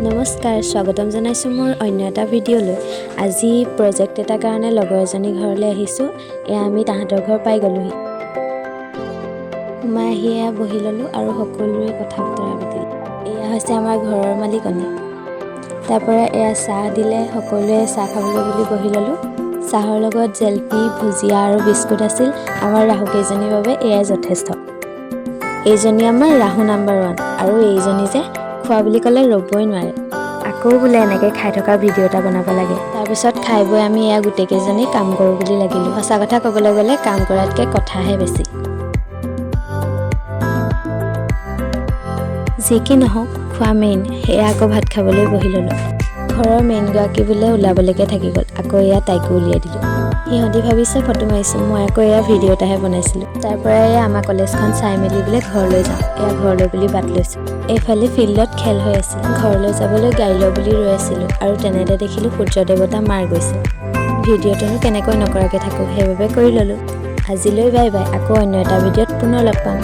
নমস্কাৰ স্বাগতম জনাইছোঁ মোৰ অন্য এটা ভিডিঅ'লৈ। আজি প্ৰজেক্ট এটাৰ কাৰণে লগৰ এজনী ঘৰলৈ আহিছোঁ। আমি তাহাঁতৰ ঘৰ পাই গ'লোহি। সোমাই আহি বহি ল'লোঁ আৰু সকলোৰে কথা বতৰা পাতিলোঁ। এয়া হৈছে আমাৰ ঘৰৰ মালিকনী। তাৰপৰা চাহ দিলে, সকলোৱে চাহ খাবলৈ বুলি বহি ল'লোঁ। চাহৰ লগত জেলেপি, ভুজিয়া আৰু বিস্কুট আছিল। আমাৰ ৰাহুকেইজনীৰ বাবে এয়াই যথেষ্ট। এইজনী আমাৰ ৰাহু নাম্বাৰ 1 আৰু এইজনী যে খোৱা বুলি ক'লে ৰ'বই নোৱাৰে। আকৌ বোলে এনেকৈ খাই থকা ভিডিঅ' এটা বনাব লাগে। তাৰপিছত খাই বৈ আমি গোটেইকেইজনী কাম কৰোঁ বুলি লাগিলোঁ। সঁচা কথা ক'বলৈ গ'লে কাম কৰাতকৈ কথাহে বেছি। যি কি নহওক খোৱা মেইন। সেয়া আকৌ ভাত খাবলৈ বহি ল'লোঁ। ঘৰৰ মেইনগৰাকী বোলে ওলাবলৈকে থাকি গ'ল। আকৌ তাইকো উলিয়াই দিলোঁ। সিহঁতি ভাবিছে ফটো মাৰিছোঁ, মই আকৌ ভিডিঅ' এটাহে বনাইছিলোঁ। তাৰপৰা আমাৰ কলেজখন চাই মেলি বোলে ঘৰলৈ যাওঁ। ঘৰলৈ বুলি বাট লৈছোঁ। এইফালে ফিল্ডত খেল হৈ আছিল। ঘৰলৈ যাবলৈ গাড়ী লৈ বুলি ৰৈ আছিলোঁ আৰু তেনেতে দেখিলোঁ সূৰ্য দেৱতা মাৰ গৈছে। ভিডিঅ'টোনো কেনেকৈ নকৰাকৈ থাকোঁ, সেইবাবে কৰি ল'লোঁ। আজিলৈ বাই বাই। আকৌ অন্য এটা ভিডিঅ'ত পুনৰ লগ পাম।